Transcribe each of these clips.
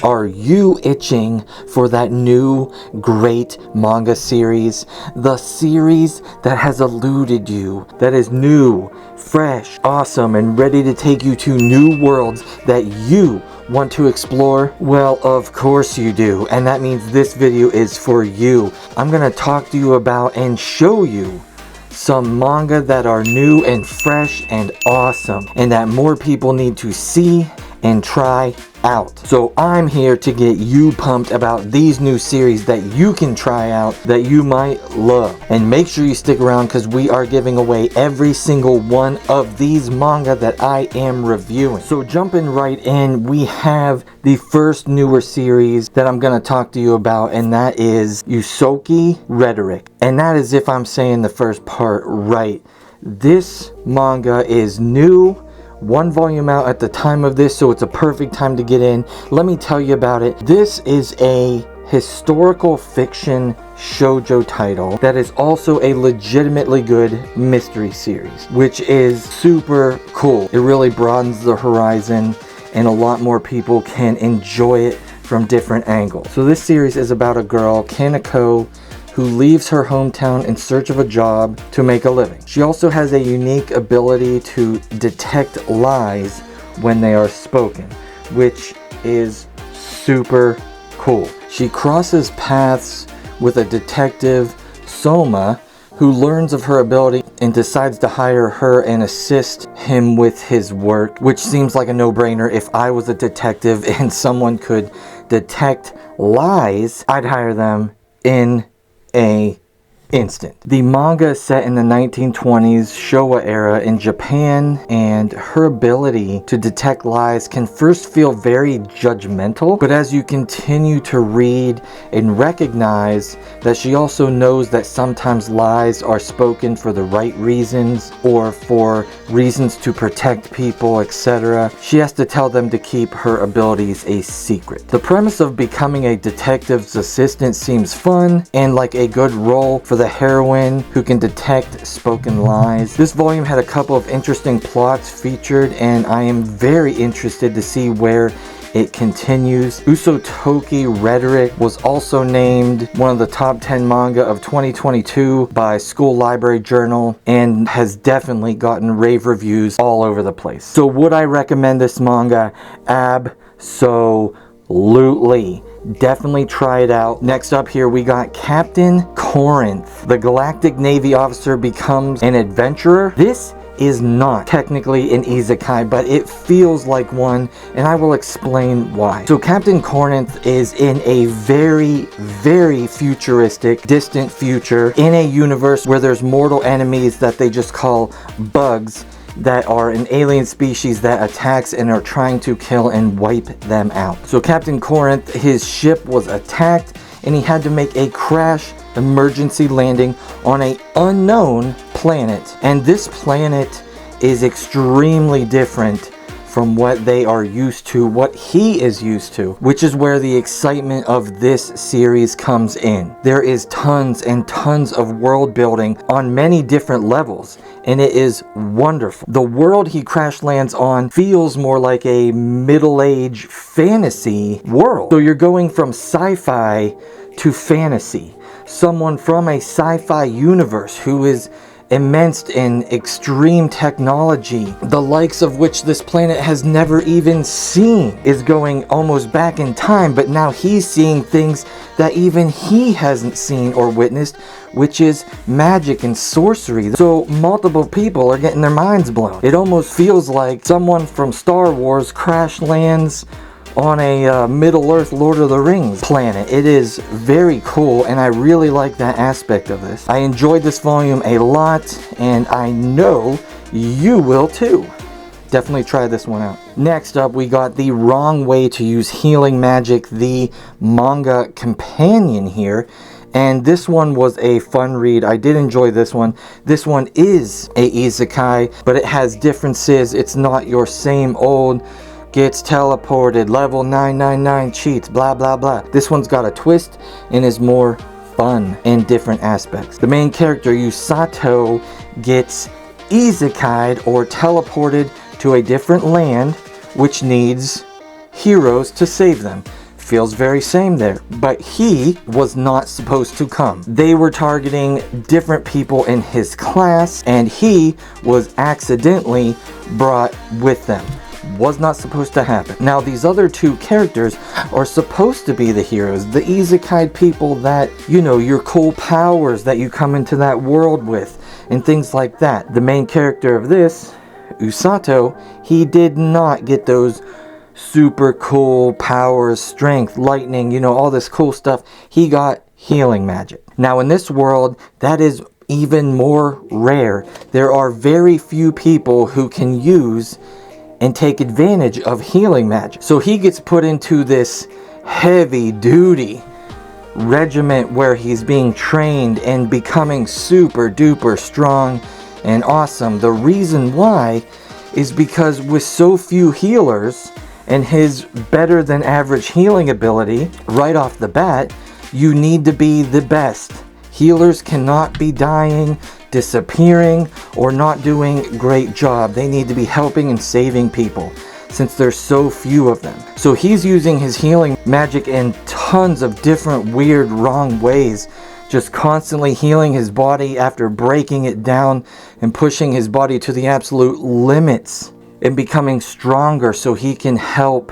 Are you itching for that new great manga series? The series that has eluded you, that is new, fresh, awesome, and ready to take you to new worlds that you want to explore? Well, of course you do, and that means this video is for you. I'm gonna talk to you about and show you some manga that are new and fresh and awesome, and that more people need to see and try out. So I'm here to get you pumped about these new series that you can try out, that you might love. And make sure you stick around because we are giving away every single one of these manga that I am reviewing. So jumping right in, we have the first newer series that I'm going to talk to you about, and that is Yusoki Rhetoric. And that is, if I'm saying the first part right, this manga is new. One volume out at the time of this, so it's a perfect time to get in. Let me tell you about it. This is a historical fiction shoujo title that is also a legitimately good mystery series, which is super cool. It really broadens the horizon and a lot more people can enjoy it from different angles. So this series is about a girl, Kaneko, who leaves her hometown in search of a job to make a living. She also has a unique ability to detect lies when they are spoken, which is super cool. She crosses paths with a detective, Soma, who learns of her ability and decides to hire her and assist him with his work, which seems like a no-brainer. If I was a detective and someone could detect lies, I'd hire them in a instant. The manga is set in the 1920s Showa era in Japan, and her ability to detect lies can first feel very judgmental, but as you continue to read and recognize that she also knows that sometimes lies are spoken for the right reasons or for reasons to protect people, etc., she has to tell them to keep her abilities a secret. The premise of becoming a detective's assistant seems fun and like a good role for the heroine who can detect spoken lies. This volume had a couple of interesting plots featured, and I am very interested to see where it continues. Yusoki Rhetoric was also named one of the top 10 manga of 2022 by School Library Journal and has definitely gotten rave reviews all over the place. So would I recommend this manga? Absolutely. Definitely try it out. Next up here we got Captain Corinth. The Galactic Navy officer becomes an adventurer. This is not technically an isekai, but it feels like one, and I will explain why. So Captain Corinth is in a very, very futuristic, distant future in a universe where there's mortal enemies that they just call bugs, that are an alien species that attacks and are trying to kill and wipe them out. So Captain Corinth, his ship was attacked and he had to make a crash emergency landing on an unknown planet. And this planet is extremely different from what they are used to, what he is used to, which is where the excitement of this series comes in. There is tons and tons of world building on many different levels, and it is wonderful. The world he crash lands on feels more like a middle-age fantasy world. So you're going from sci-fi to fantasy. Someone from a sci-fi universe who is immense in extreme technology, the likes of which this planet has never even seen, is going almost back in time, but now he's seeing things that even he hasn't seen or witnessed, which is magic and sorcery. So multiple people are getting their minds blown. It almost feels like someone from Star Wars crash lands on a Middle-earth Lord of the Rings planet. It is very cool, and I really like that aspect of this. I enjoyed this volume a lot, and I know you will too. Definitely try this one out. Next up, we got The Wrong Way to Use Healing Magic, the manga companion here. And this one was a fun read. I did enjoy this one. This one is a isekai, but it has differences. It's not your same old gets teleported, level 999 cheats, blah blah blah. This one's got a twist and is more fun in different aspects. The main character, Yusato, gets isekai'd or teleported to a different land which needs heroes to save them. feels very same there. But he was not supposed to come. They were targeting different people in his class, and he was accidentally brought with them. Was not supposed to happen. Now, these other two characters are supposed to be the heroes, the isekai people that, you know, your cool powers that you come into that world with, and things like that. The main character of this, Usato, he did not get those super cool powers, strength, lightning, you know, all this cool stuff. He got healing magic. Now, in this world, that is even more rare. There are very few people who can use and take advantage of healing magic. So he gets put into this heavy duty regiment where he's being trained and becoming super duper strong and awesome. The reason why is because with so few healers and his better than average healing ability right off the bat, you need to be the best. Healers cannot be dying, disappearing, or not doing a great job. They need to be helping and saving people since there's so few of them. So he's using his healing magic in tons of different weird wrong ways, just constantly healing his body after breaking it down and pushing his body to the absolute limits and becoming stronger so he can help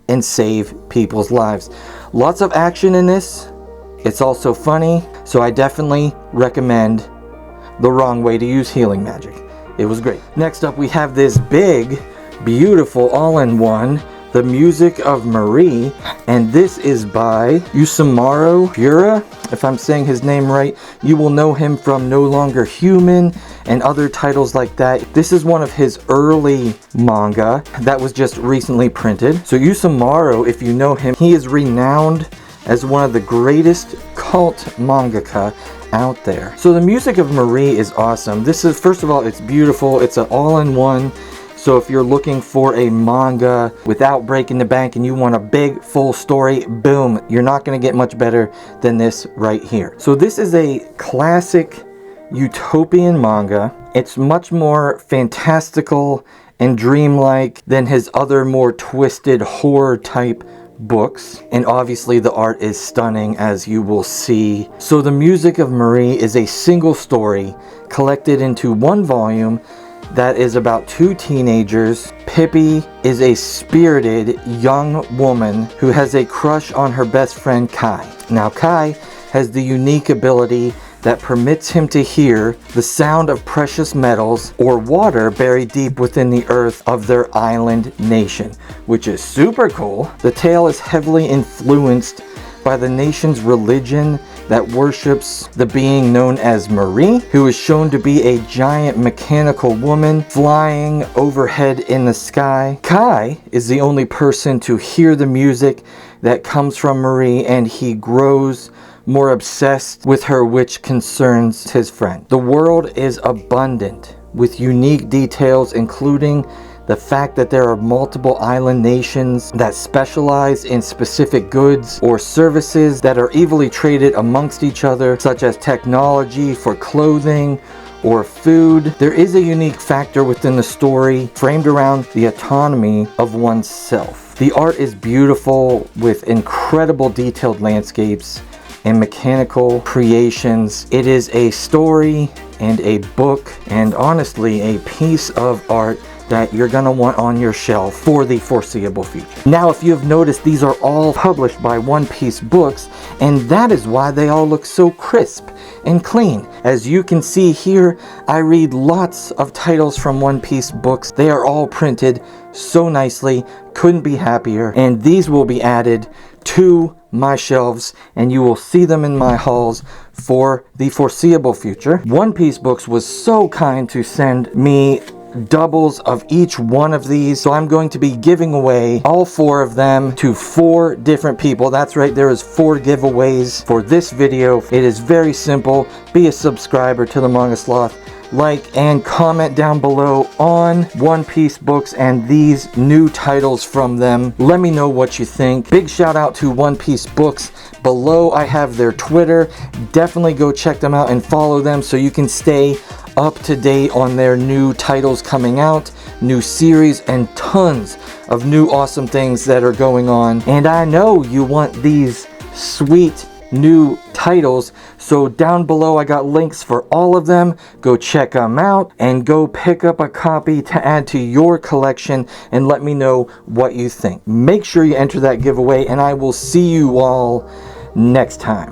and save people's lives. Lots of action in this. It's also funny, so I definitely recommend The Wrong Way to Use Healing Magic. It was great. Next up, we have this big, beautiful all-in-one, The Music of Marie, and this is by Yusumaru Pura, if I'm saying his name right. You will know him from No Longer Human and other titles like that. This is one of his early manga that was just recently printed. So Yusumaru, if you know him, he is renowned as one of the greatest cult mangaka out there. So The Music of Marie is awesome. This is, first of all, it's beautiful. It's an all-in-one. So if you're looking for a manga without breaking the bank and you want a big full story, boom, you're not going to get much better than this right here. So this is a classic utopian manga. It's much more fantastical and dreamlike than his other more twisted horror type books, and obviously the art is stunning, as you will see. So The Music of Marie is a single story collected into one volume that is about two teenagers. Pippi is a spirited young woman who has a crush on her best friend Kai. Now Kai has the unique ability that permits him to hear the sound of precious metals or water buried deep within the earth of their island nation, which is super cool. The tale is heavily influenced by the nation's religion that worships the being known as Marie, who is shown to be a giant mechanical woman flying overhead in the sky. Kai is the only person to hear the music that comes from Marie, and he grows more obsessed with her, which concerns his friend. The world is abundant with unique details, including the fact that there are multiple island nations that specialize in specific goods or services that are evilly traded amongst each other, such as technology for clothing or food. There is a unique factor within the story framed around the autonomy of oneself. The art is beautiful with incredible detailed landscapes and mechanical creations. It is a story and a book, and honestly a piece of art that you're gonna want on your shelf for the foreseeable future. Now, if you have noticed, these are all published by One Piece Books, and that is why they all look so crisp and clean. As you can see here, I read lots of titles from One Piece Books. They are all printed so nicely, couldn't be happier, and these will be added to my shelves, and you will see them in my hauls for the foreseeable future. One Piece Books was so kind to send me doubles of each one of these, so I'm going to be giving away all 4 of them to 4 different people. That's right, there is 4 giveaways for this video. It is very simple. Be a subscriber to the Manga Sloth, like and comment down below on One Piece Books and these new titles from them. Let me know what you think. Big shout out to One Piece Books. Below I have their Twitter. Definitely go check them out and follow them so you can stay up to date on their new titles coming out. new series and tons of new awesome things that are going on. And I know you want these sweet new titles, so down below I got links for all of them. Go check them out and go pick up a copy to add to your collection and let me know what you think. Make sure you enter that giveaway, and I will see you all next time.